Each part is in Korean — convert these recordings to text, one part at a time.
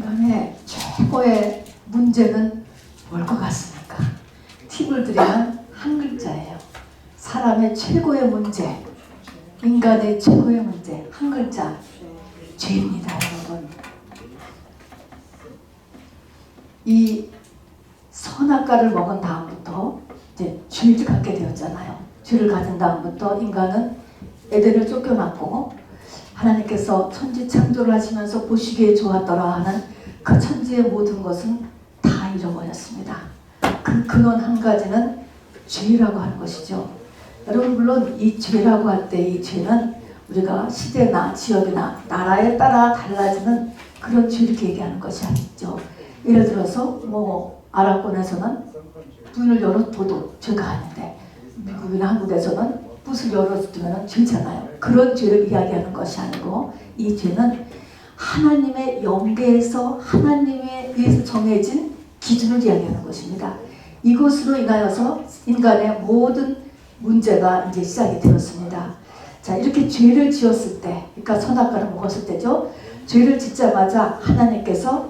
인간의 최고의 문제는 뭘 것 같습니까? 팁을 드리면 한 글자예요. 사람의 최고의 문제, 인간의 최고의 문제, 한 글자, 죄입니다, 여러분. 이 선악과를 먹은 다음부터 이제 죄를 갖게 되었잖아요. 죄를 가진 다음부터 인간은 에덴을 쫓겨났고, 하나님께서 천지 창조를 하시면서 보시기에 좋았더라 하는 그 천지의 모든 것은 다 잃어버렸습니다. 그 근원 한 가지는 죄라고 하는 것이죠. 여러분, 물론 이 죄라고 할 때 이 죄는 우리가 시대나 지역이나 나라에 따라 달라지는 그런 죄를 얘기하는 것이 아니죠. 예를 들어서 아랍권에서는 문을 열어둬도 죄가 아닌데, 미국이나 한국에서는 붓을 열어두면 죄잖아요. 그런 죄를 이야기하는 것이 아니고, 이 죄는 하나님의 영계에서 하나님에 의해서 정해진 기준을 이야기하는 것입니다. 이것으로 인하여서 인간의 모든 문제가 이제 시작이 되었습니다. 자, 이렇게 죄를 지었을 때, 그러니까 선악과를 먹었을 때죠. 죄를 짓자마자 하나님께서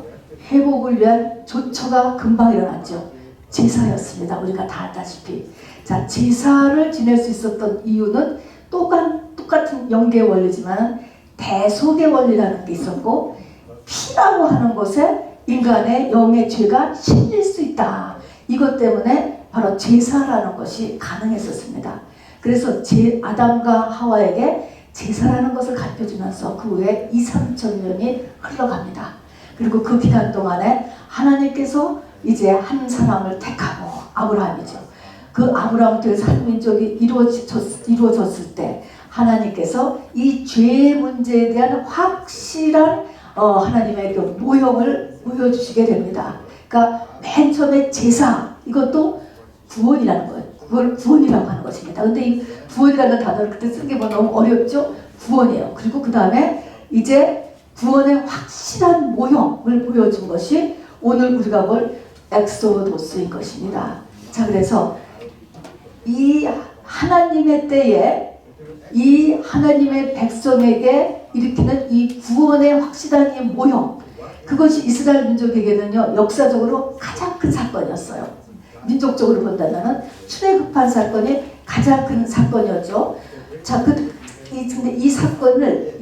회복을 위한 조처가 금방 일어났죠. 제사였습니다. 우리가 다 알다시피. 자, 제사를 지낼 수 있었던 이유는 똑같은 영계의 원리지만 대속의 원리라는 게 있었고, 피라고 하는 것에 인간의 영의 죄가 실릴 수 있다. 이것 때문에 바로 제사라는 것이 가능했었습니다. 그래서 아담과 하와에게 제사라는 것을 가르쳐주면서 그 후에 2,3천 년이 흘러갑니다. 그리고 그 기간 동안에 하나님께서 이제 한 사람을 택하고, 아브라함이죠. 그 아브라함을 통해서 한 민족이 이루어졌을 때 하나님께서 이 죄의 문제에 대한 확실한 하나님의 그 모형을 보여주시게 됩니다. 그러니까 맨 처음에 제사, 이것도 구원이라는 거예요. 그걸 구원이라고 하는 것입니다. 근데 이 구원이라는 단어를 그때 쓰기 너무 어렵죠? 구원이에요. 그리고 그 다음에 이제 구원의 확실한 모형을 보여준 것이 오늘 우리가 볼 엑소도스인 것입니다. 자, 그래서 이 하나님의 때에 이 하나님의 백성에게 일으키는 이 구원의 확실한 이 모형, 그것이 이스라엘 민족에게는요, 역사적으로 가장 큰 사건이었어요. 민족적으로 본다면 출애굽한 사건이 가장 큰 사건이었죠. 자, 근데 이 사건을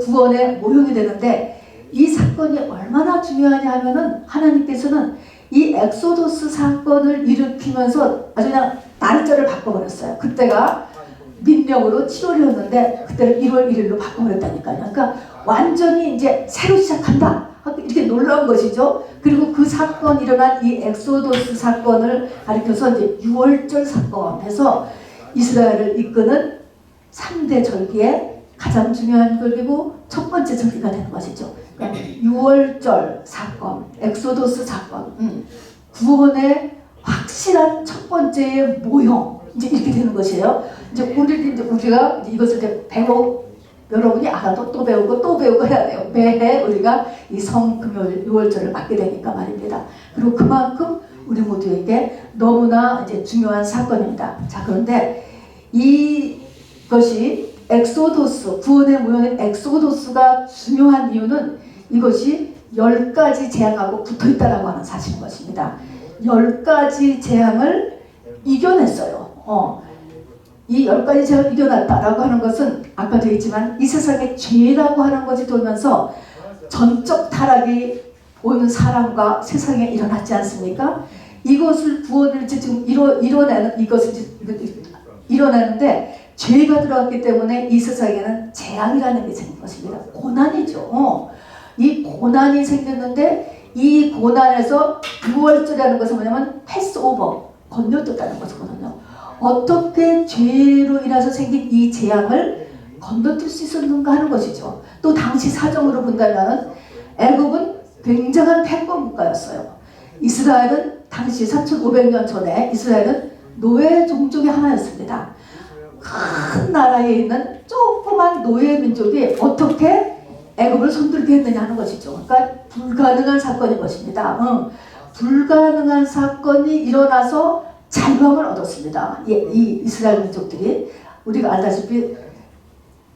구원의 모형이 되는데, 이 사건이 얼마나 중요하냐 하면은 하나님께서는 이 엑소도스 사건을 일으키면서 아주 그냥 날짜를 바꿔버렸어요. 그때가 민령으로 7월이었는데 그때를 1월 1일로 바꿔버렸다니까요. 그러니까 완전히 이제 새로 시작한다, 이렇게 놀라운 것이죠. 그리고 그 사건, 일어난 이 엑소도스 사건을 가리켜서 이제 6월절 사건 해서 이스라엘을 이끄는 3대 절기의 가장 중요한 절기고 첫 번째 절기가 되는 것이죠. 6월절 사건, 엑소도스 사건, 구원의 확실한 첫 번째의 모형, 이제 이렇게 되는 것이에요. 이제 우리가 이것을 이제 여러분이 알아도 또 배우고 또 배우고 해야 돼요. 매해 우리가 이 성금요일 6월절을 맞게 되니까 말입니다. 그리고 그만큼 우리 모두에게 너무나 이제 중요한 사건입니다. 자, 그런데 이것이 엑소도스, 구원의 모형인 엑소도스가 중요한 이유는 이것이 10가지 재앙하고 붙어있다라고 하는 사실인 것입니다. 10가지 재앙을 이겨냈어요. 이 10가지 재앙을 이겨냈다라고 하는 것은 아까도 얘기했지만 이 세상에 죄라고 하는 것이 돌면서 전적 타락이 온 사람과 세상에 일어났지 않습니까? 이것을 구원을 지금 이뤄내는데 죄가 들어왔기 때문에 이 세상에는 재앙이라는 게 생긴 것입니다. 고난이죠. 이 고난이 생겼는데 이 고난에서 6월절이라는 것은 뭐냐면 패스오버, 건너뛰었다는 것이거든요. 어떻게 죄로 인해서 생긴 이 재앙을 건너뛸 수 있었는가 하는 것이죠. 또 당시 사정으로 본다면 애굽은 굉장한 패권 국가였어요. 이스라엘은 당시 3,500년 전에 이스라엘은 노예 종족의 하나였습니다. 큰 나라에 있는 조그만 노예 민족이 어떻게 애굽을 손들게 했느냐 하는 것이죠. 그러니까 불가능한 사건인 것입니다. 불가능한 사건이 일어나서 자유함을 얻었습니다. 이 이스라엘 민족들이 우리가 알다시피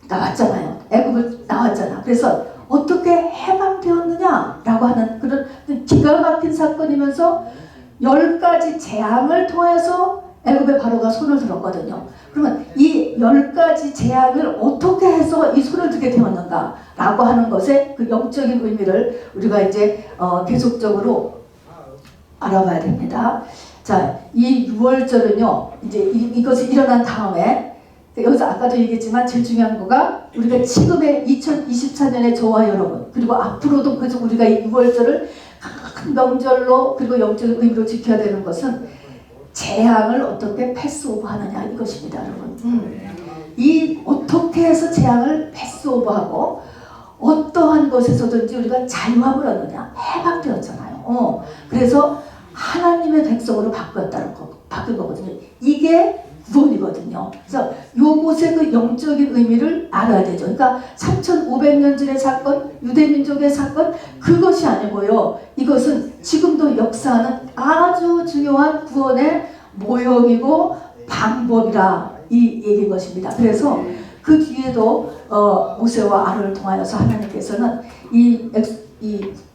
나왔잖아요. 애굽을 나왔잖아. 그래서 어떻게 해방되었느냐라고 라고 하는 그런 기가 막힌 사건이면서 10가지 재앙을 통해서 애굽의 바로가 손을 들었거든요. 그러면 이 10가지 재앙을 어떻게 해서 이 손을 들게 되었는가 라고 하는 것의 그 영적인 의미를 우리가 이제 계속적으로 알아봐야 됩니다. 자, 이 6월절은요, 이제 이것이 일어난 다음에, 여기서 아까도 얘기했지만 제일 중요한 거가 우리가 지금의 2024년의 저와 여러분, 그리고 앞으로도 계속 우리가 이 6월절을 큰 명절로 그리고 영적인 의미로 지켜야 되는 것은 재앙을 어떻게 패스오버하느냐 이것입니다, 여러분. 이 어떻게 해서 재앙을 패스오버하고 어떠한 것에서든지 우리가 자유함을 얻느냐, 해방되었잖아요. 그래서 하나님의 백성으로 바뀐 거거든요. 이게 구원이거든요. 그래서 요곳의 그 영적인 의미를 알아야 되죠. 그러니까 3500년 전의 사건, 유대민족의 사건, 그것이 아니고요. 이것은 지금도 역사하는 아주 중요한 구원의 모형이고 방법이라 이 얘기인 것입니다. 그래서 그 뒤에도 모세와 아론을 통하여서 하나님께서는 이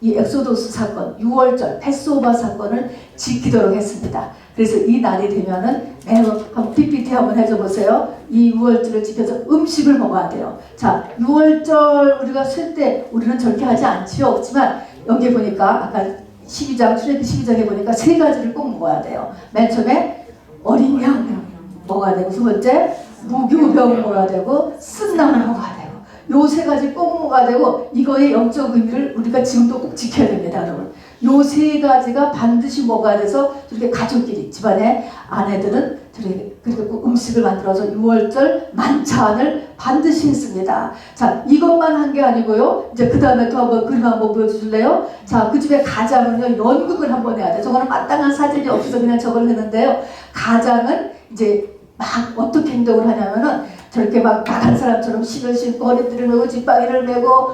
엑소도스 사건, 6월절 패스오버 사건을 지키도록 했습니다. 그래서 이 날이 되면은 매우 한번 PPT 한번 해줘 보세요. 이 6월절을 지켜서 음식을 먹어야 돼요. 자, 6월절 우리가 쉴 때 우리는 저렇게 하지 않지요. 그렇지만 여기 보니까 아까 12장 출애굽기 12장에 보니까 3가지를 꼭 먹어야 돼요. 맨 처음에 어린 양 먹어야 되고, 두 번째 무교병 먹어야 되고, 쓴나물 먹어야 되고, 요 3가지 꼭 먹어야 되고, 이거의 영적 의미를 우리가 지금도 꼭 지켜야 됩니다, 여러분. 요 3가지가 반드시 먹어야 돼서 저렇게 가족끼리, 집안의 아내들은 저렇게 그리고 음식을 만들어서 6월절 만찬을 반드시 했습니다. 자, 이것만 한 게 아니고요. 이제 그 다음에 또 한번 그림 한번 보여주실래요? 자, 그 집에 가장은요, 연극을 한번 해야 돼. 저거는 마땅한 사진이 없어서 그냥 저걸 했는데요. 가장은 이제 막 어떻게 행동을 하냐면은 저렇게 막 나간 사람처럼 실을 신고 허리띠를 메고 지팡이를 메고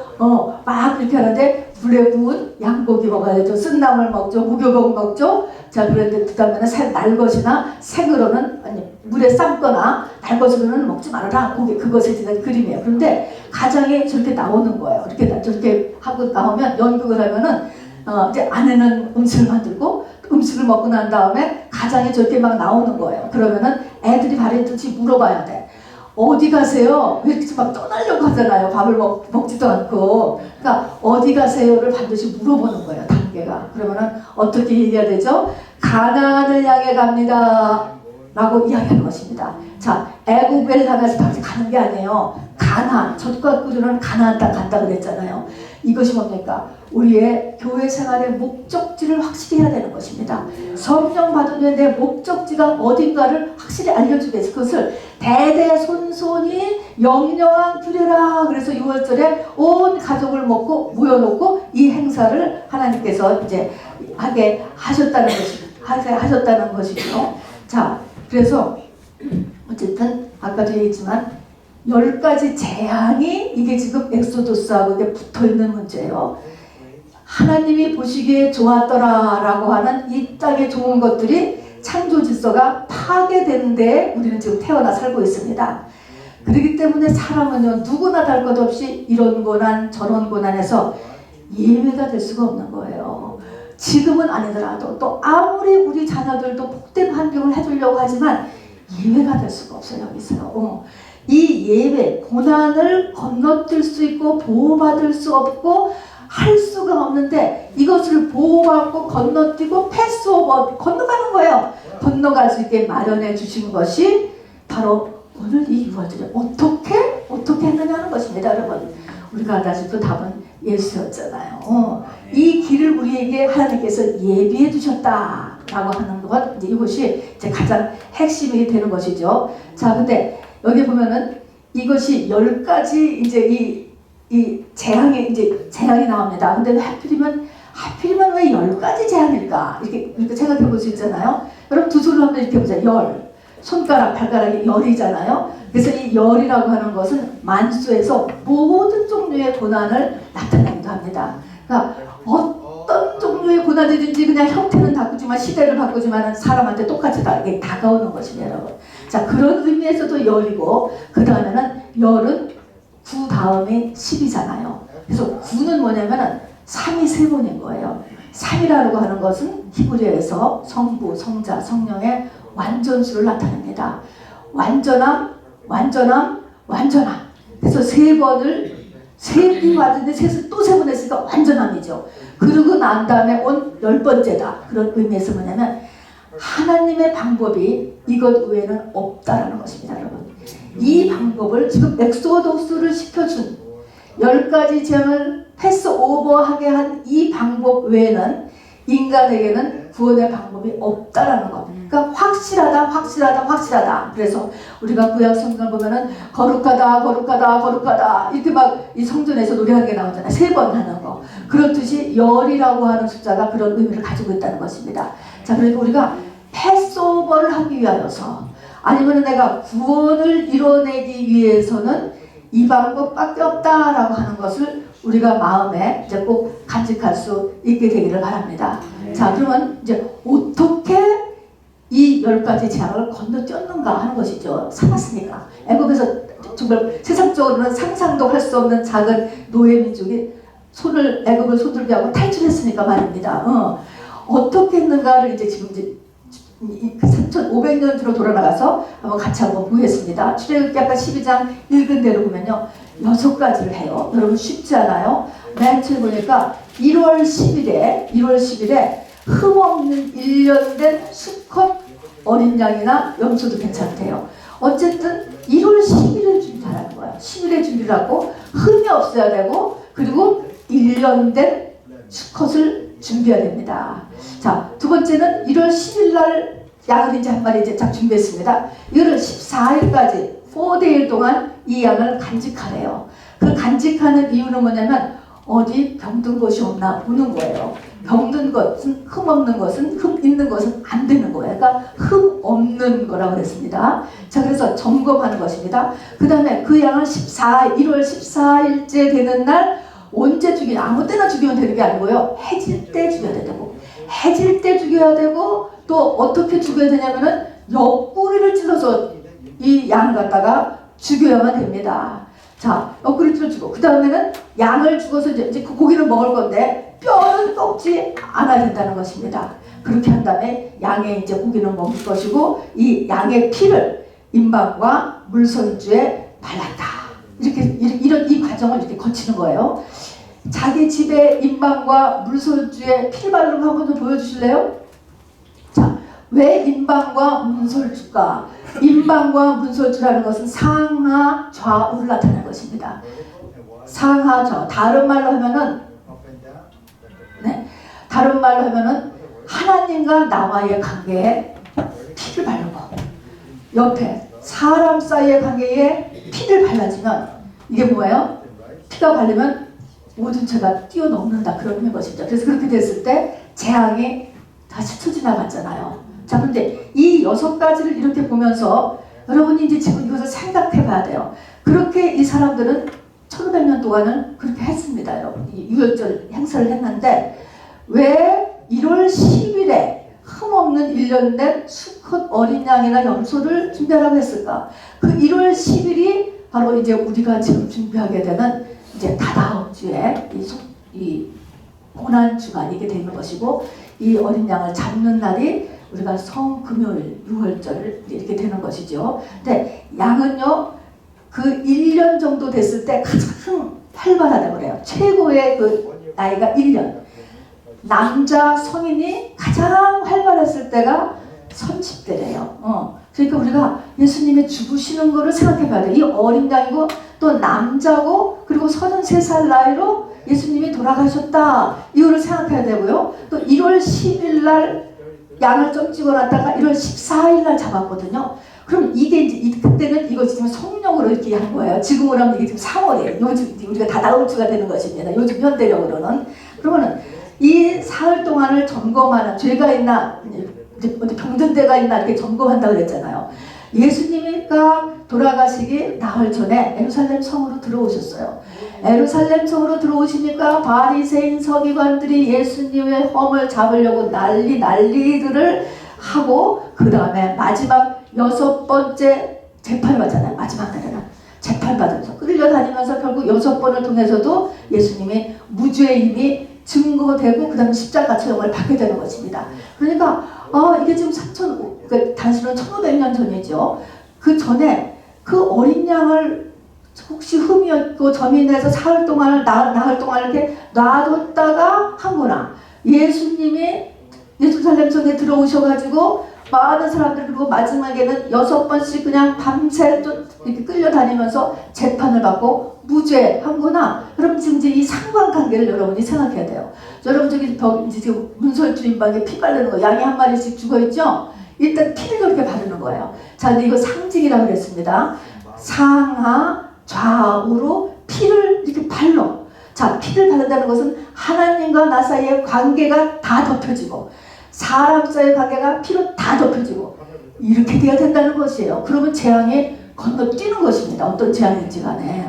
막 그렇게 하는데 불에 구운 양고기 먹어야 되죠. 쓴나물 먹죠. 무교병 먹죠. 자, 그런데 그 다음에는 날 것이나 생으로는 아니 물에 삶거나 날 것으로는 먹지 말아라. 그것에 대한 그림이에요. 그런데 가장이 저렇게 나오는 거예요. 이렇게 저렇게 하고 나오면 연극을 하면은 이제 아내는 음식을 만들고 음식을 먹고 난 다음에 가장이 저렇게 막 나오는 거예요. 그러면은 애들이 발에듯이 물어봐야 돼. 어디 가세요? 왜 이렇게 막 떠나려고 하잖아요. 밥을 먹지도 않고. 그러니까 어디 가세요를 반드시 물어보는 거예요. 단계가. 그러면은 어떻게 얘기해야 되죠? 가나안을 향해 갑니다 라고 이야기하는 것입니다. 자, 애굽을 향해서 다시 가는 게 아니에요. 가나안, 젖과 꿀은 가나안 땅 간다 그랬잖아요. 이것이 뭡니까? 우리의 교회 생활의 목적지를 확실히 해야 되는 것입니다. 성령 받으면 내 목적지가 어딘가를 확실히 알려주기 위해서 그것을 대대손손이 영영한 드려라. 그래서 6월절에 온 가족을 모여놓고 이 행사를 하나님께서 이제 하게 하셨다는 것이죠. 자, 그래서 어쨌든 아까도 얘기했지만 10가지 재앙이 이게 지금 엑소도스하고 이게 붙어있는 문제예요. 하나님이 보시기에 좋았더라 라고 하는 이 땅에 좋은 것들이 창조 질서가 파괴되는 데에 우리는 지금 태어나 살고 있습니다. 그렇기 때문에 사람은요, 누구나 달 것 없이 이런 고난 저런 고난에서 예외가 될 수가 없는 거예요. 지금은 아니더라도 또 아무리 우리 자녀들도 복된 환경을 해주려고 하지만 예외가 될 수가 없어요. 여기서요. 이 예외, 고난을 건너뛸 수 있고 보호받을 수 없고 할 수가 없는데 이것을 보호받고 건너뛰고 패스오버 건너가는 거예요. 건너갈 수 있게 마련해 주신 것이 바로 오늘 이 6월절에 어떻게 했느냐 하는 것입니다. 여러분, 우리가 알다시피 답은 예수였잖아요. 이 길을 우리에게 하나님께서 예비해 주셨다라고 하는 것, 이제 이것이 이제 가장 핵심이 되는 것이죠. 자, 근데 여기 보면은 이것이 10가지 이제 이 재앙이 나옵니다. 근데 하필이면 왜 10가지 재앙일까? 이렇게 생각해 볼 수 있잖아요. 여러분 두 손으로 한번 이렇게 보세요. 열. 손가락, 발가락이 열이잖아요. 그래서 이 열이라고 하는 것은 만수에서 모든 종류의 고난을 나타내기도 합니다. 그러니까 어떤 종류의 고난이든지 그냥 형태는 바꾸지만 시대를 바꾸지만 사람한테 똑같이 다가오는 것입니다, 여러분. 자, 그런 의미에서도 열이고 그 다음에는 열은 9 다음에 10이잖아요. 그래서 9는 뭐냐면은 삼이 세 번인 거예요. 삼이라고 하는 것은 히브리어에서 성부, 성자, 성령의 완전수를 나타냅니다. 완전함, 완전함, 완전함. 그래서 세 번을 세 번이 왔는데 또 세 번 했으니까 완전함이죠. 그러고 난 다음에 온 10번째다. 그런 의미에서 뭐냐면 하나님의 방법이 이것 외에는 없다라는 것입니다. 여러분, 이 방법을 지금 엑소더스를 시켜준 10가지 재앙을 패스오버하게 한 이 방법 외에는 인간에게는 구원의 방법이 없다라는 것. 그러니까 확실하다. 그래서 우리가 구약 성경을 보면은 거룩하다 이렇게 막 이 성전에서 노래하게 나오잖아요. 3번 하는 거. 그렇듯이 열이라고 하는 숫자가 그런 의미를 가지고 있다는 것입니다. 자, 그러니까 우리가 패스오버를 하기 위하여서 아니면 내가 구원을 이뤄내기 위해서는 이 방법밖에 없다라고 하는 것을 우리가 마음에 이제 꼭 간직할 수 있게 되기를 바랍니다. 자, 그러면 이제 어떻게 이 10가지 재앙을 건너뛰었는가 하는 것이죠. 살았으니까. 애굽에서 정말 세상적으로는 상상도 할 수 없는 작은 노예 민족이 애굽을 손들게 하고 탈출했으니까 말입니다. 어떻게 했는가를 이제 지금 이제 3,500년 뒤로 돌아나가서 한번 같이 한번 보겠습니다. 출애굽기 아까 12장 읽은 대로 보면요, 6가지를 해요. 여러분 쉽지 않아요? 맨 처음에 보니까 1월 10일에 흠없는 1년 된 수컷 어린 양이나 염소도 괜찮대요. 어쨌든 1월 10일에 준비하라는 거예요. 10일에 준비를 하고 흠이 없어야 되고 그리고 1년 된 수컷을 준비해야 됩니다. 자, 두 번째는 1월 10일 날 양을 이제 한 마리 이제 딱 준비했습니다. 이거를 14일까지 4day 동안 이 양을 간직하래요. 그 간직하는 이유는 뭐냐면 어디 병든 것이 없나 보는 거예요. 병든 것은 흠 없는 것은 흠 있는 것은 안 되는 거예요. 그러니까 흠 없는 거라고 그랬습니다. 자, 그래서 점검하는 것입니다. 그 다음에 그 양을 1월 14일째 되는 날 언제 죽이냐, 아무 때나 죽이면 되는 게 아니고요. 해질 때 죽여야 되고, 해질 때 죽여야 되고, 또 어떻게 죽여야 되냐면은 옆구리를 찔러서 이 양을 갖다가 죽여야만 됩니다. 자, 옆구리를 찔러주고, 그 다음에는 양을 죽어서 이제 그 고기를 먹을 건데 뼈는 꺾지 않아야 된다는 것입니다. 그렇게 한 다음에 양의 이제 고기는 먹을 것이고, 이 양의 피를 임방과 물설주에 발랐다. 이런 이 과정을 이렇게 거치는 거예요. 자기 집에 임방과 물설주에 피를 바르는 거 한번 좀 보여주실래요? 자, 왜 임방과 문설주가? 임방과 문설주라는 것은 상하 좌우를 나타내는 것입니다. 상하 좌우. 다른 말로 하면은 하나님과 나와의 관계에 피를 바르고 옆에 사람 사이의 관계에 피를 발라주면 이게 뭐예요? 피가 바르면 모든 죄가 뛰어넘는다, 그런 것이죠. 그래서 그렇게 됐을 때 재앙이 다 스쳐 지나갔잖아요. 자, 그런데 이 6가지를 이렇게 보면서 여러분이 이제 지금 이것을 생각해 봐야 돼요. 그렇게 이 사람들은 1500년 동안은 그렇게 했습니다. 여러분, 이 유월절 행사를 했는데 왜 1월 10일에 흠없는 1년 된 수컷 어린 양이나 염소를 준비하라고 했을까? 그 1월 10일이 바로 이제 우리가 지금 준비하게 되는 이제 다다음 주에 이 고난주간이게 되는 것이고, 이 어린 양을 잡는 날이 우리가 성금요일 6월절 이렇게 되는 것이죠. 근데 양은요, 그 1년 정도 됐을 때 가장 활발하다고 그래요. 최고의 그 나이가 1년. 남자 성인이 가장 활발했을 때가 30대래요. 그러니까 우리가 예수님이 죽으시는 거를 생각해 봐야 돼요. 이 어린 양이고 또 남자고 그리고 33살 나이로 예수님이 돌아가셨다. 이거를 생각해야 되고요. 또 1월 10일 날 양을 좀 찍어놨다가 1월 14일 날 잡았거든요. 그럼 이게 이제 그때는 이것이 지금 성령으로 이렇게 한 거예요. 지금으로 하면 이게 지금 3월이에요. 요즘 우리가 다다음 주가 되는 것입니다. 요즘 현대력으로는. 그러면은 이 사흘 동안을 점검하는, 죄가 있나, 어디 병든 데가 있나 이렇게 점검한다고 그랬잖아요. 예수님이가 돌아가시기 나흘 전에 예루살렘 성으로 들어오셨어요. 예루살렘 성으로 들어오시니까 바리새인 서기관들이 예수님의 험을 잡으려고 난리들을 하고, 그 다음에 마지막 6번째 재판받잖아요. 마지막 날에는 재판받으면서 끌려다니면서 결국 6번을 통해서도 예수님이 무죄임이 증거되고 그 다음에 십자가 처형을 받게 되는 것입니다. 그러니까 이게 지금 그러니까 단순한 1500년 전이죠. 그 전에 그 어린 양을 혹시 흠이 없고 점이 내서 나흘 동안 이렇게 놔뒀다가 하구나. 예수님이 예루살렘 성에 들어오셔가지고 많은 사람들, 그리고 마지막에는 6번씩 그냥 밤새 또 이렇게 끌려다니면서 재판을 받고 무죄하구나. 여러분 지금 이제 이 상관관계를 여러분이 생각해야 돼요. 여러분 저기 이제 지금 문설주인방에 피 바르는 거, 양이 한 마리씩 죽어있죠? 일단 피를 이렇게 바르는 거예요. 자, 근데 이거 상징이라고 그랬습니다. 상하 좌우로 피를 이렇게 발로. 자, 피를 바른다는 것은 하나님과 나 사이의 관계가 다 덮여지고 사람 사이의 관계가 피로 다 덮여지고 이렇게 돼야 된다는 것이에요. 그러면 재앙이 건너뛰는 것입니다. 어떤 재앙인지 간에.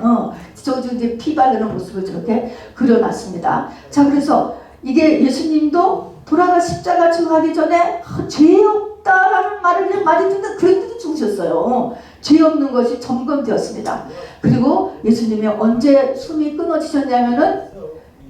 저기 이제 피 바르는 모습을 저렇게 그려놨습니다. 자, 그래서 이게 예수님도 돌아가 십자가 처형하기 전에 죄 없다라는 말을 그냥 말이 듣는 그랬는데 죽으셨어요. 죄 없는 것이 점검되었습니다. 그리고 예수님이 언제 숨이 끊어지셨냐면은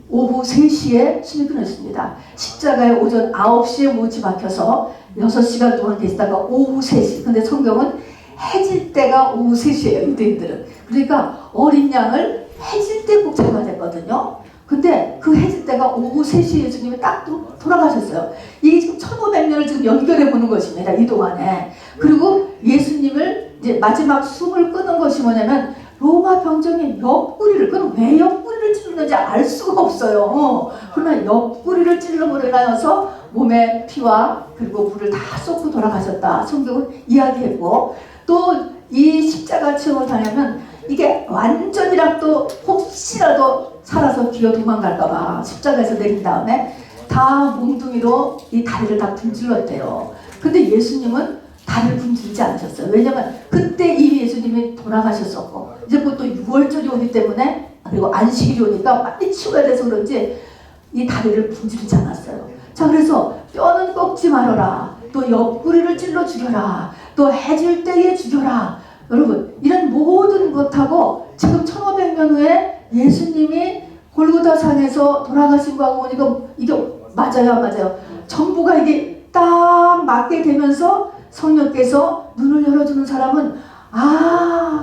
오후 3시에 숨이 끊어졌습니다. 십자가에 오전 9시에 못이 박혀서 6시간 동안 계시다가 오후 3시. 근데 성경은 해질 때가 오후 3시예요. 유대인들은. 그러니까 어린 양을 해질 때 꼭 잡아야 됐거든요. 근데 그 해질 때가 오후 3시에 예수님이 딱 돌아가셨어요. 이게 지금 1500년을 지금 연결해 보는 것입니다. 이 동안에. 그리고 예수님을 이제 마지막 숨을 끊은 것이 뭐냐면 로마 병정이 옆구리를, 그럼 왜 옆구리를 찔렀는지 알 수가 없어요. 그러나 옆구리를 찔러버려 인하여서 몸에 피와 그리고 물을 다 쏟고 돌아가셨다. 성경은 이야기했고, 또 이 십자가 처형을 당하면 이게 완전이라도 혹시라도 살아서 기어 도망갈까봐 십자가에서 내린 다음에 다 몽둥이로 이 다리를 다 분질렀대요. 근데 예수님은 다리를 분질지 않으셨어요. 왜냐면 그때 이미 예수님이 돌아가셨었고 이제 곧 또 6월절이 오기 때문에, 그리고 안식일이 오니까 빨리 치워야 돼서 그런지 이 다리를 분질지 않았어요. 자, 그래서 뼈는 꺾지 말아라, 또 옆구리를 찔러 죽여라, 또 해질 때에 죽여라. 여러분 이런 모든 것하고 지금 1500년 후에 예수님이 골고다산에서 돌아가신 거하고 이게 맞아요, 안 맞아요? 전부가 이게 딱 맞게 되면서 성령께서 눈을 열어주는 사람은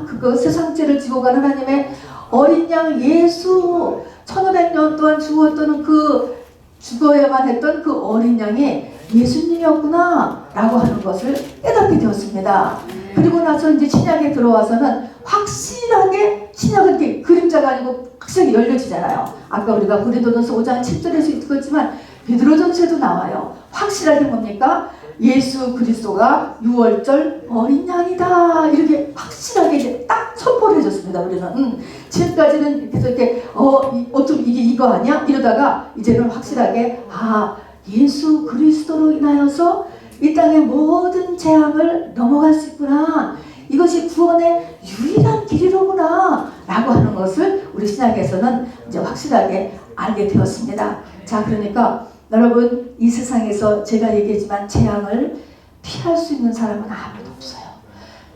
그거 세상죄를 지고 간 하나님의 어린 양 예수, 1500년 동안 죽었던 그 죽어야만 했던 그 어린 양이 예수님이었구나 라고 하는 것을 깨닫게 되었습니다. 그리고 나서 이제 신약에 들어와서는 확실하게, 신약은 이렇게 그림자가 아니고 확실하게 열려지잖아요. 아까 우리가 고린도전서 5장 7절에서 읽었지만 베드로전서에도 나와요. 확실하게 뭡니까? 예수 그리스도가 6월절 어린 양이다. 이렇게 확실하게 이제 딱 선포를 해줬습니다. 우리는 지금까지는 계속 이렇게 어쩜 이게 이거 아니야? 이러다가 이제는 확실하게 예수 그리스도로 인하여서 이 땅의 모든 재앙을 넘어갈 수 있구나. 이것이 구원의 유일한 길이로구나 라고 하는 것을 우리 신약에서는 이제 확실하게 알게 되었습니다. 자, 그러니까 여러분 이 세상에서 제가 얘기했지만 재앙을 피할 수 있는 사람은 아무도 없어요.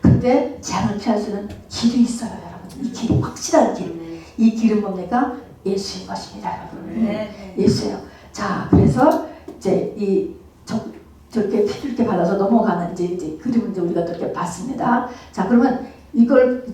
근데 재앙을 피할 수 있는 길이 있어요, 여러분. 이 길이 확실한 길. 이 길은 뭡니까? 예수인 것입니다, 여러분. 예수예요. 자, 그래서 이제 저렇게 피를 이렇게 발라서 넘어가는 이제 그림을 이제 우리가 이렇게 봤습니다. 자, 그러면 이거를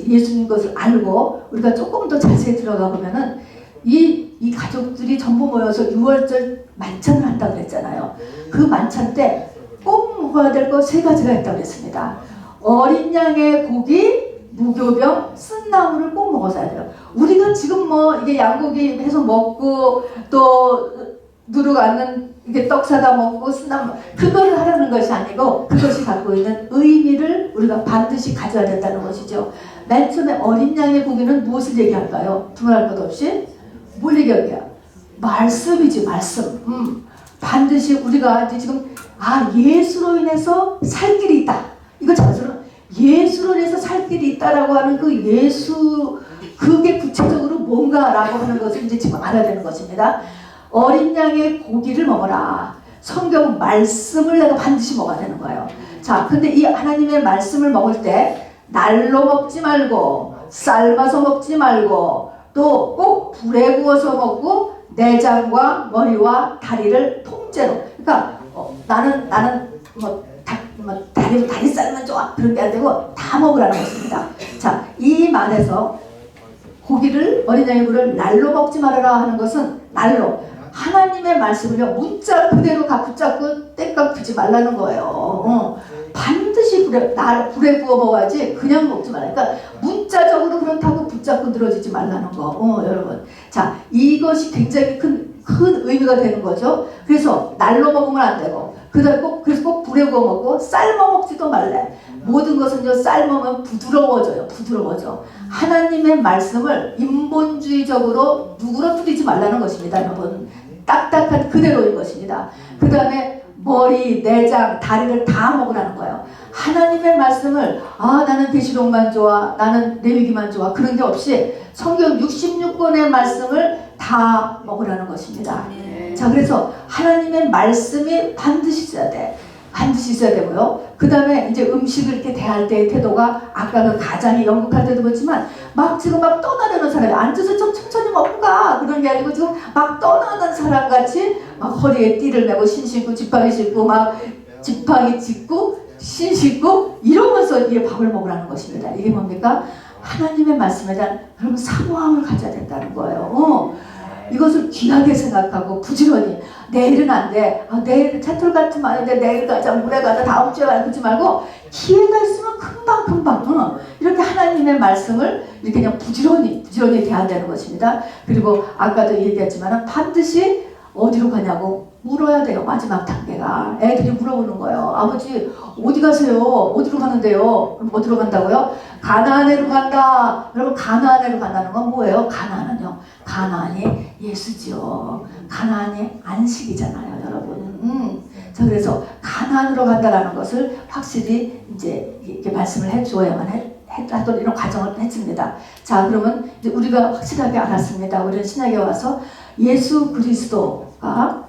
예수님 것을 알고 우리가 조금 더 자세히 들어가 보면은 이 가족들이 전부 모여서 6월절 만찬을 한다고 그랬잖아요. 그 만찬 때 꼭 먹어야 될 거 3가지가 있다고 그랬습니다. 어린 양의 고기, 무교병, 쓴나물을 꼭 먹어야 돼요. 우리가 지금 이게 양고기 해서 먹고 또 누룩 않는 이게 떡 사다 먹고 쓴나물, 그거를 하라는 것이 아니고 그것이 갖고 있는 의미를 우리가 반드시 가져야 된다는 것이죠. 맨 처음에 어린 양의 고기는 무엇을 얘기할까요? 두말할 것 없이 뭘 얘기할게요? 말씀이지, 말씀. 반드시 우리가 이제 지금 예수로 인해서 살 길이 있다. 이거 자서는 예수로 인해서 살 길이 있다라고 하는 그 예수, 그게 구체적으로 뭔가라고 하는 것을 이제 지금 알아야 되는 것입니다. 어린 양의 고기를 먹어라. 성경 말씀을 내가 반드시 먹어야 되는 거예요. 자, 근데 이 하나님의 말씀을 먹을 때 날로 먹지 말고 삶아서 먹지 말고 또 꼭 불에 구워서 먹고 내장과 머리와 다리를 통째로. 그러니까 나는 다리 썰면 좋아 그런 게 안 되고 다 먹으라는 것입니다. 자, 이 말에서 고기를 어린 양의 부를 날로 먹지 말아라 하는 것은 날로 하나님의 말씀을요 문자 그대로 붙잡고 땡깡 두지 말라는 거예요. 반드시 불에 구워 먹어야지 그냥 먹지 말라. 그러니까 문자적으로 그렇다고 붙잡고 늘어지지 말라는 거. 여러분, 자, 이것이 굉장히 큰 의미가 되는 거죠. 그래서 날로 먹으면 안 되고 그래서 꼭 불에 구워 먹고 삶아 먹지도 말래. 모든 것은요 삶으면 부드러워져. 하나님의 말씀을 인본주의적으로 누그러뜨리지 말라는 것입니다. 여러분, 딱딱한 그대로인 것입니다. 그 다음에 머리, 내장, 다리를 다 먹으라는 거예요. 하나님의 말씀을 나는 계시록만 좋아, 나는 레위기만 좋아 그런 게 없이 성경 66권의 말씀을 다 먹으라는 것입니다. 자, 그래서 하나님의 말씀이 반드시 있어야 돼. 반드시 있어야 되고요. 그 다음에 이제 음식을 이렇게 대할 때의 태도가 아까 그 가장이 연극할 때도 그렇지만 지금 떠나려는 사람이 앉아서 좀 천천히 먹고 가 그런 게 아니고 지금 떠나는 사람 같이 허리에 띠를 메고 신 신고 지팡이 신고 지팡이 짚고 신 신고 이러면서 이 밥을 먹으라는 것입니다. 이게 뭡니까? 하나님의 말씀에 대한 여러분 사모함을 가져야 된다는 거예요. 이것을 귀하게 생각하고 부지런히 내일은 안 돼. 내일 채틀 같은 말인데 내일 가자, 모레 가자, 다음 주에 가자 그러지 말고 기회가 있으면 금방 이렇게 하나님의 말씀을 이렇게 그냥 부지런히 대해야 되는 것입니다. 그리고 아까도 얘기했지만 반드시 어디로 가냐고 물어야 돼요. 마지막 단계가 애들이 물어보는 거예요. 아버지 어디 가세요? 어디로 가는데요? 그럼 어디로 간다고요? 가나안으로 간다. 여러분, 가나안으로 간다는 건 뭐예요? 가나안이 예수지요. 가나안이 안식이잖아요, 여러분. 자, 그래서 가나안으로 간다라는 것을 확실히 이제 이렇게 말씀을 해줘야만 하도록 이런 과정을 했습니다. 자, 그러면 이제 우리가 확실하게 알았습니다. 우리는 신약에 와서 예수 그리스도가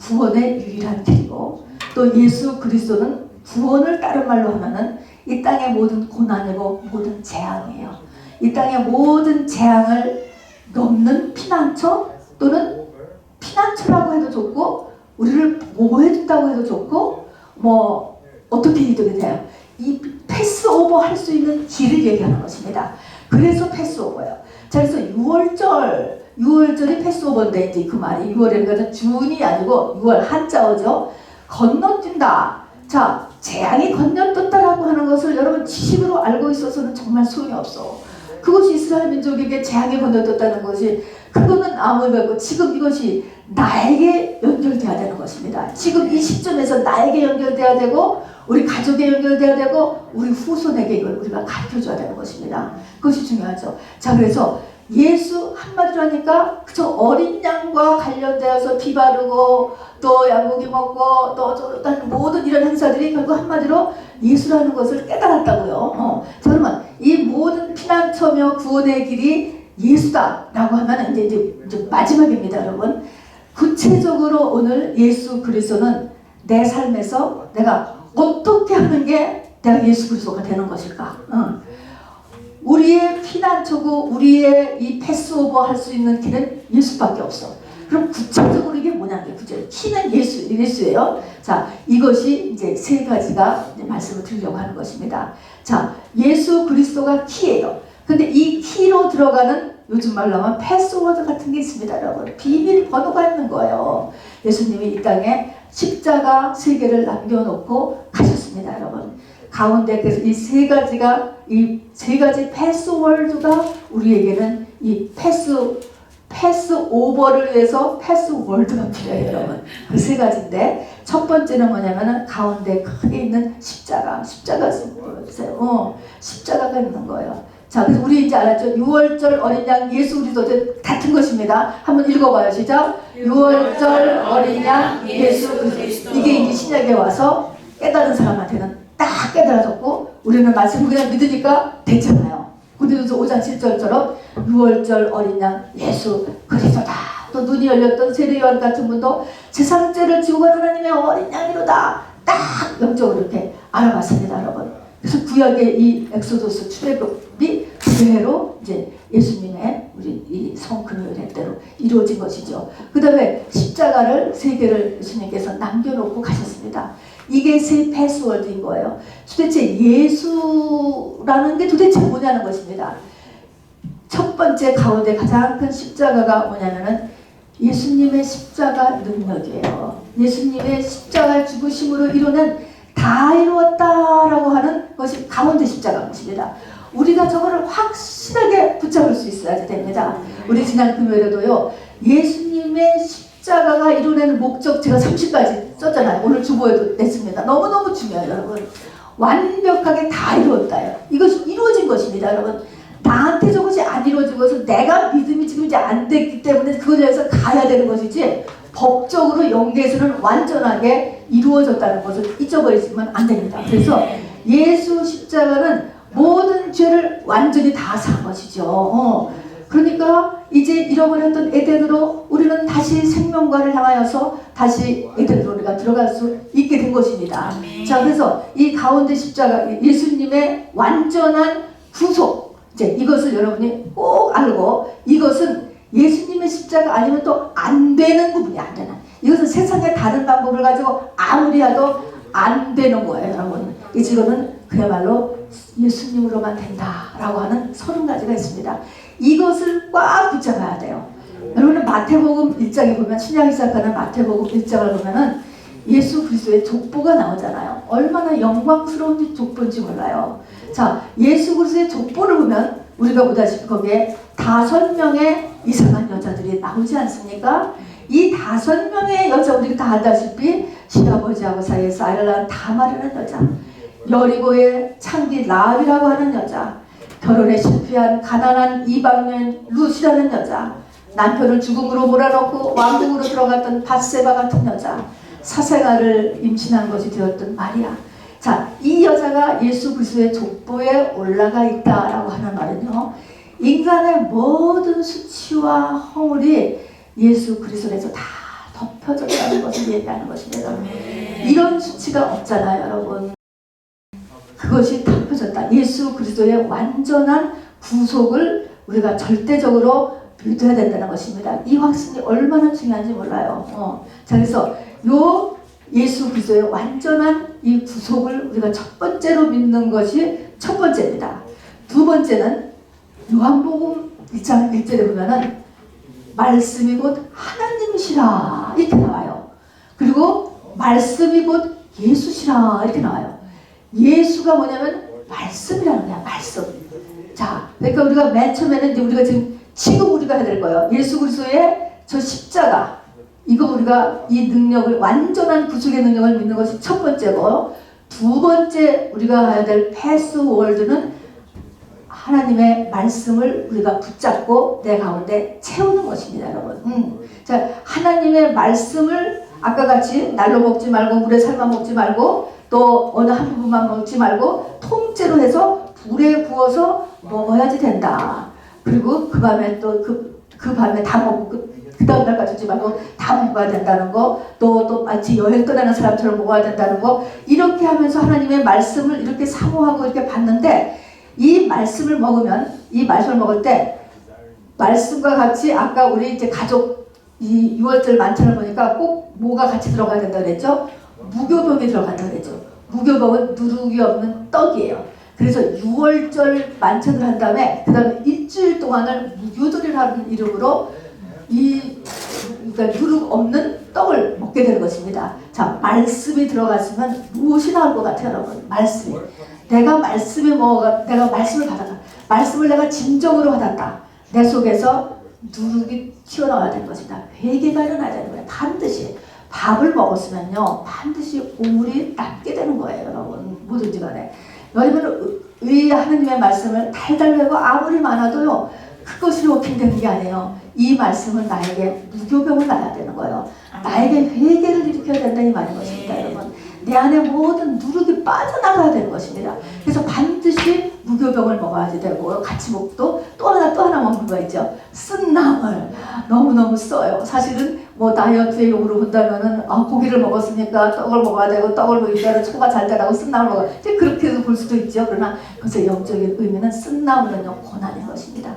구원의 유일한 길이고 또 예수 그리스도는 구원을 다른 말로 하면은 이 땅의 모든 고난이고 모든 재앙이에요. 이 땅의 모든 재앙을 넘는 피난처 또는 피난처라고 해도 좋고 우리를 보호해준다고 해도 좋고 어떻게 이득이 돼요? 이 패스오버 할 수 있는 길을 얘기하는 것입니다. 그래서 패스오버예요. 자, 그래서 6월절이 패스오버인데 이제 그 말이 6월이라는 것은 준이 아니고 6월 한자어죠. 건너뛴다. 자, 재앙이 건너뛰었다라고 하는 것을 여러분 지식으로 알고 있어서는 정말 소용이 없어. 그것이 이스라엘 민족에게 재앙이 건너뛰었다는 것이 그거는 아무 의미 없고 지금 이것이 나에게 연결돼야 되는 것입니다. 지금 이 시점에서 나에게 연결돼야 되고 우리 가족에 연결돼야 되고 우리 후손에게 이걸 우리가 가르쳐줘야 되는 것입니다. 그것이 중요하죠. 자, 그래서 예수 한마디로 하니까 그저 어린 양과 관련되어서 피 바르고 또 양고기 먹고 또 모든 이런 행사들이 결국 한마디로 예수라는 것을 깨달았다고요. 자, 그러면 이 모든 피난처며 구원의 길이 예수다라고 하면 이제 마지막입니다, 여러분. 구체적으로 오늘 예수 그리스도는 내 삶에서 내가 어떻게 하는 게 내가 예수 그리스도가 되는 것일까? 우리의 피난처고 우리의 이 패스오버 할 수 있는 길은 예수밖에 없어. 그럼 구체적으로 이게 뭐냐면 키는 예수예요. 자, 이것이 이제 세 가지가 이제 말씀을 드리려고 하는 것입니다. 자, 예수 그리스도가 키예요. 근데 이 키로 들어가는 요즘 말로 하면 패스워드 같은 게 있습니다, 여러분. 비밀번호가 있는 거예요. 예수님이 이 땅에 십자가 3개를 남겨놓고 가셨습니다, 여러분. 가운데 그래서 이 세 가지 패스워드가 우리에게는 이 패스오버를 위해서 패스워드가 필요해요, 여러분. 그 세 가지인데 첫 번째는 뭐냐면은 가운데 크게 있는 십자가가 있는 거예요. 자, 그래서 우리 이제 알았죠? 6월절 어린 양 예수 그리스도 같은 것입니다. 한번 읽어봐요, 시작. 6월절 어린 양 예수 그리스도. 이게 이제 신약에 와서 깨달은 사람한테는 딱 깨달아졌고 우리는 말씀을 그냥 믿으니까 됐잖아요. 고린도서 5장 7절처럼 6월절 어린 양 예수 그리스도다. 또 눈이 열렸던 세례요한 같은 분도 세상 죄를 지고 간 하나님의 어린 양이로다. 딱 영적으로 이렇게 알아봤습니다, 여러분. 그래서 구약의 이 엑소도스 출애굽이 그대로 이제 예수님의 우리 이 성금요일 때로 이루어진 것이죠. 그 다음에 십자가를 세 개를 예수님께서 남겨놓고 가셨습니다. 이게 새 패스워드인 거예요. 도대체 예수라는 게 도대체 뭐냐는 것입니다. 첫 번째 가운데 가장 큰 십자가가 뭐냐면은 예수님의 십자가 능력이에요. 예수님의 십자가 죽으심으로 이루는 다 이루었다라고 하는 것이 가운데 십자가인 것입니다. 우리가 저거를 확실하게 붙잡을 수 있어야 됩니다. 우리 지난 금요일에도요. 예수님의 십자가가 이루는 목적 제가 30가지 썼잖아요. 오늘 주보에도 냈습니다. 너무너무 중요해요. 여러분. 완벽하게 다 이루었다요. 이것이 이루어진 것입니다. 여러분. 나한테 저것이 안 이루어진 것은 내가 믿음이 지금 이제 안 됐기 때문에 그것에 대해서 가야 되는 것이지 법적으로 영계에서는 완전하게 이루어졌다는 것을 잊어버리시면 안 됩니다. 그래서 예수 십자가는 모든 죄를 완전히 다 산 것이죠. 그러니까 이제 잃어버렸던 에덴으로 우리는 다시 생명과를 향하여서 다시 에덴으로 우리가 들어갈 수 있게 된 것입니다. 자, 그래서 이 가운데 십자가 예수님의 완전한 구속, 이제 이것을 여러분이 꼭 알고, 이것은 예수님의 십자가 아니면 또 안 되는 부분이 안 되는, 이것은 세상의 다른 방법을 가지고 아무리 해도 안 되는 거예요. 여러분, 이거는 그야말로 예수님으로만 된다라고 하는 30가지가 있습니다. 이것을 꽉 붙잡아야 돼요. 여러분은 마태복음 1장에 보면, 신약이 시작하는 마태복음 1장을 보면은 예수 그리스도의 족보가 나오잖아요. 얼마나 영광스러운 족보인지 몰라요. 자, 예수 그리스도의 족보를 보면 우리가 보다시피 거기에 5명의 이상한 여자들이 나오지 않습니까? 이 5명의 여자, 우리가 다 알다시피 시아버지하고 사이에서 아이를 낳은 다말이라는 여자, 여리고의 창기 라합이라고 하는 여자, 결혼에 실패한 가난한 이방인 룻이라는 여자, 남편을 죽음으로 몰아넣고 왕궁으로 들어갔던 밧세바 같은 여자, 사생아를 임신한 것이 되었던 마리아. 자, 이 여자가 예수 그리스도의 족보에 올라가 있다라고 하는 말은요, 인간의 모든 수치와 허물이 예수 그리스도에서 다 덮여졌다는 것을 얘기하는 것입니다. 이런 수치가 없잖아요, 여러분. 그것이 덮여졌다. 예수 그리스도의 완전한 구속을 우리가 절대적으로 믿어야 된다는 것입니다. 이 확신이 얼마나 중요한지 몰라요. 자, 그래서 요 예수 그리스도의 완전한 이 구속을 우리가 첫 번째로 믿는 것이 첫 번째입니다. 두 번째는 요한복음 1장 1절에 보면은 말씀이 곧 하나님이시라 이렇게 나와요. 그리고 말씀이 곧 예수시라 이렇게 나와요. 예수가 뭐냐면 말씀이라는 거야. 말씀. 자, 그러니까 우리가 맨 처음에는 이제 우리가 지금 우리가 해야 될 거예요. 예수 그리스도의 저 십자가, 이거 우리가 이 능력을, 완전한 구속의 능력을 믿는 것이 첫 번째고, 두 번째 우리가 해야 될 패스워드는 하나님의 말씀을 우리가 붙잡고 내 가운데 채우는 것입니다, 여러분. 자, 하나님의 말씀을 아까 같이 날로 먹지 말고 물에 삶아 먹지 말고 또 어느 한 부분만 먹지 말고 통째로 해서 불에 구워서 먹어야지 된다. 그리고 그 밤에 또 그 밤에 다 먹고 그 다음 날까지 주지 말고 다 먹어야 된다는 거, 또 마치 여행 떠나는 사람처럼 먹어야 된다는 거, 이렇게 하면서 하나님의 말씀을 이렇게 사모하고 이렇게 봤는데, 이 말씀을 먹을 때 말씀과 같이 아까 우리 이제 가족 이 6월절 만찬을 보니까 꼭 뭐가 같이 들어가야 된다 그랬죠? 무교병이 들어간다 그랬죠. 무교병은 누룩이 없는 떡이에요. 그래서 6월절 만찬을 한 다음에 그 다음에 일주일 동안을 무교절이라는 이름으로 그러니까 누룩 없는 떡을 먹게 되는 것입니다. 자, 말씀이 들어갔으면 무엇이 나올 것 같아요, 여러분? 말씀이. 내가 말씀을 내가 말씀을 받았다. 말씀을 내가 진정으로 받았다. 내 속에서 누룩이 튀어나와야 되는 것입니다. 회개가 일어나야 되는 거예요. 반드시. 밥을 먹었으면요, 반드시 오물이 남게 되는 거예요, 여러분. 뭐든지 간에. 여러분, 이 하나님의 말씀을 달달 외고 아무리 많아도요, 그것이 워킹되는 게 아니에요. 이 말씀은 나에게 무교병을 놔야 되는 거예요. 나에게 회개를 일으켜야 된다 이 말인 것입니다, 여러분. 내 안에 모든 누룩이 빠져나가야 되는 것입니다. 그래서 반드시 무교병을 먹어야지 되고, 같이 먹도 또 하나 먹는 거 있죠. 쓴 나물. 너무너무 써요. 사실은 뭐 다이어트의 용으로 본다면은 고기를 먹었으니까 떡을 먹어야 되고 떡을 먹으니까 소가 잘 되라고 쓴나물 먹어. 이제 그렇게도 볼 수도 있죠. 그러나 그것의 영적인 의미는 쓴나물은요 고난인 것입니다.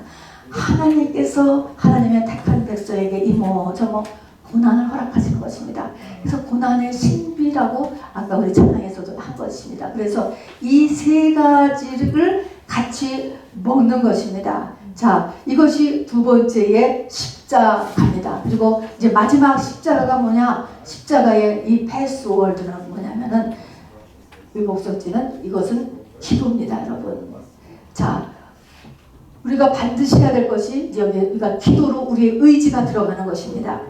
하나님께서 하나님의 택한 백성에게 이모 저모 고난을 허락하시는 것입니다. 그래서 고난의 신비라고 아까 우리 찬양에서도 한 것입니다. 그래서 이 세 가지를 같이 먹는 것입니다. 자, 이것이 두 번째의 십자가입니다. 그리고 이제 마지막 십자가가 뭐냐? 십자가의 이 패스워드는 뭐냐면은 이 목적지는 이것은 기도입니다, 여러분. 자, 우리가 반드시 해야 될 것이 여기가 기도로 우리의 의지가 들어가는 것입니다.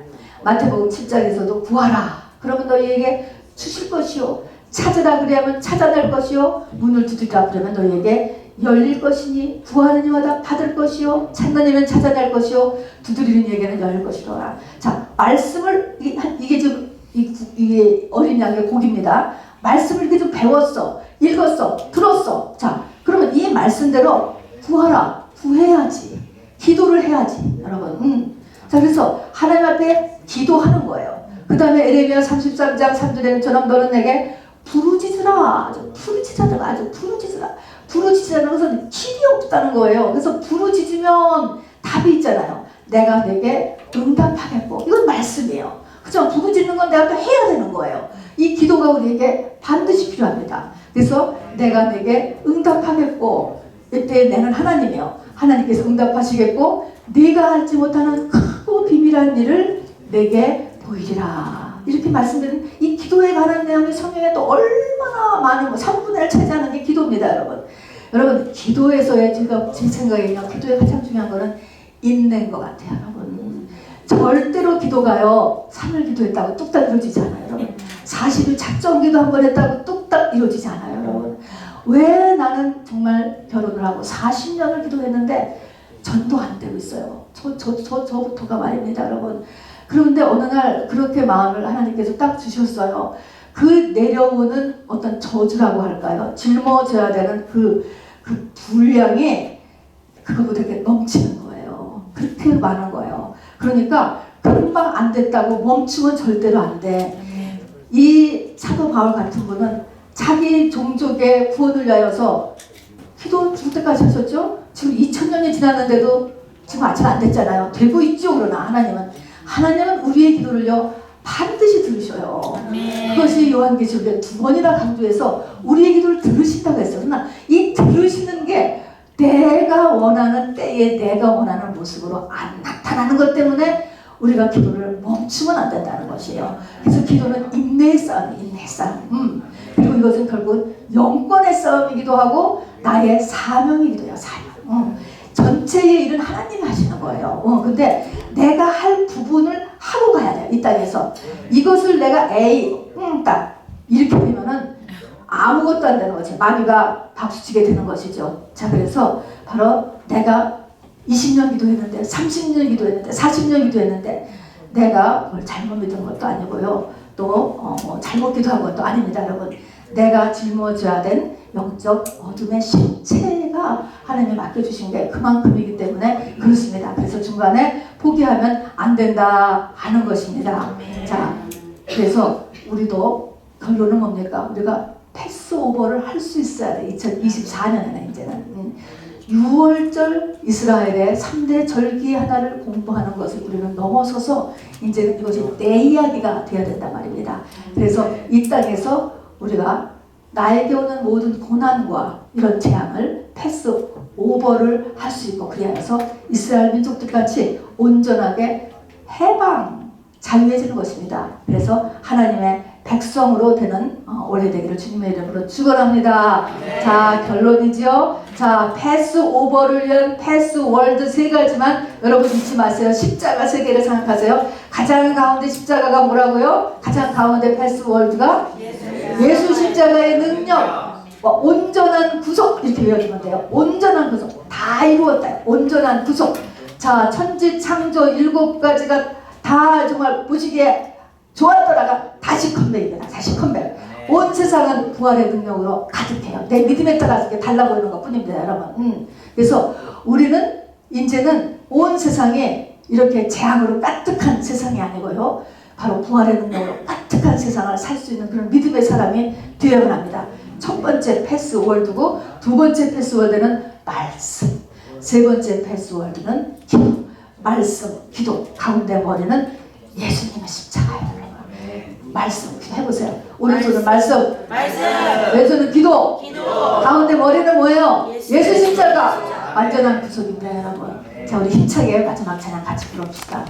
마태복음 7장에서도 구하라. 그러면 너희에게 주실 것이요. 찾으라 그러면 찾아낼 것이요. 문을 두드리라 그러면 너희에게 열릴 것이니 구하는 이마다 받을 것이요. 찾는 이는 찾아낼 것이요. 두드리는 이에게는 열릴 것이로라. 자, 말씀을 이게 좀 이게 어린 양의 곡입니다. 말씀을 이렇게 좀 배웠어, 읽었어, 들었어. 자, 그러면 이 말씀대로 구하라. 구해야지. 기도를 해야지, 여러분. 자, 그래서 하나님 앞에 기도하는 거예요. 그 다음에 에레미야 33장 3절에처럼 너는 내게 부르짖으라. 부르짖으라. 아주 부르짖으라. 부르짖으라는 것은 길이 없다는 거예요. 그래서 부르짖으면 답이 있잖아요. 내가 내게 응답하겠고. 이건 말씀이에요. 그죠? 부르짖는 건 내가 또 해야 되는 거예요. 이 기도가 우리에게 반드시 필요합니다. 그래서 내가 내게 응답하겠고. 이때 내는 하나님이요. 하나님께서 응답하시겠고 네가 알지 못하는 크고 비밀한 일을 내게 보이리라. 이렇게 말씀드린 이 기도에 관한 내용이 성경에 또 얼마나 많은 3분의 1 차지하는 게 기도입니다, 여러분. 여러분, 기도에서의 제가 제 생각에는요, 기도의 가장 중요한 거는 인내인 것 같아요, 여러분. 절대로 기도가요, 3일 기도했다고 뚝딱 이루어지지 않아요, 여러분. 40일 작정 기도 한 번 했다고 뚝딱 이루어지지 않아요, 여러분. 왜 나는 정말 결혼을 하고 40년을 기도했는데 전도 안 되고 있어요. 저부터가 말입니다, 여러분. 그런데 어느 날 그렇게 마음을 하나님께서 딱 주셨어요. 그 내려오는 어떤 저주라고 할까요? 짊어져야 되는 그 분량이 그거보다 이렇게 넘치는 거예요. 그렇게 많은 거예요. 그러니까 금방 안 됐다고 멈추면 절대로 안 돼. 이 사도 바울 같은 분은 자기 종족의 구원을 위하여서 기도 죽을 때까지 하셨죠? 지금 2000년이 지났는데도 지금 아직 안 됐잖아요. 되고 있죠. 그러나 하나님은 우리의 기도를요 반드시 들으셔요. 그것이 요한계시록에 2번이나 강조해서 우리의 기도를 들으신다고 했어요. 그러나 이 들으시는 게 내가 원하는 때에 내가 원하는 모습으로 안 나타나는 것 때문에 우리가 기도를 멈추면 안 된다는 것이에요. 그래서 기도는 인내의 싸움이에요. 인내의 싸움. 그리고 이것은 결국 영권의 싸움이기도 하고 나의 사명이기도 해요. 사명. 전체의 일은 하나님이 하시는 거예요. 근데 내가 할 부분을 하고 가야 돼요. 이 땅에서. 이것을 내가 딱 이렇게 되면은 아무것도 안 되는 거지. 마귀가 박수치게 되는 것이죠. 자, 그래서 바로 내가 20년 기도했는데 30년 기도했는데 40년 기도했는데 내가 뭘 잘못 믿은 것도 아니고요. 또 잘못 기도한 것도 아닙니다, 여러분. 내가 짊어져야 된 영적 어둠의 실체가 하나님이 맡겨주신 게 그만큼이기 때문에 그렇습니다. 그래서 중간에 포기하면 안 된다 하는 것입니다. 자, 그래서 우리도 결론은 뭡니까? 우리가 패스오버를 할 수 있어야 돼. 2024년에는 이제는 6월절 이스라엘의 3대 절기 하나를 공부하는 것을 우리는 넘어서서 이제는 이것이 내 이야기가 되어야 된단 말입니다. 그래서 이 땅에서 우리가 나에게 오는 모든 고난과 이런 재앙을 패스 오버를 할 수 있고 그리하여서 이스라엘 민족들같이 온전하게 해방 자유해지는 것입니다. 그래서 하나님의 백성으로 되는 올해 되기를 주님의 이름으로 축원합니다. 네. 자, 결론이죠. 자, 패스 오버를 위한 패스 월드 세 가지만 여러분 잊지 마세요. 십자가 세 개를 생각하세요. 가장 가운데 십자가가 뭐라고요? 가장 가운데 패스 월드가 예수 십자가의 능력, 온전한 구속 이렇게 외워주면 돼요. 온전한 구속 다 이루었다. 온전한 구속. 자, 천지 창조 7가지가 다 정말 보시기에 좋았더라가 다시 컴백입니다. 다시 컴백. 온 세상은 부활의 능력으로 가득해요. 내 믿음에 따라서 달라 보이는 것 뿐입니다, 여러분. 그래서 우리는 이제는 온 세상에 이렇게 재앙으로 까뜩한 세상이 아니고요. 바로 부활의 능력으로 까뜩한 세상을 살 수 있는 그런 믿음의 사람이 되어야 합니다. 첫 번째 패스워드고 두 번째 패스워드는 말씀, 세 번째 패스워드는 기도. 말씀, 기도, 가운데 머리는 예수님의 십자가예요. 말씀 해보세요. 오른손은 말씀, 왼손은 기도, 가운데 머리는 뭐예요? 예수 십자가. 완전한 구속입니다, 여러분. 자, 우리 힘차게 마지막 찬양 같이 부릅시다.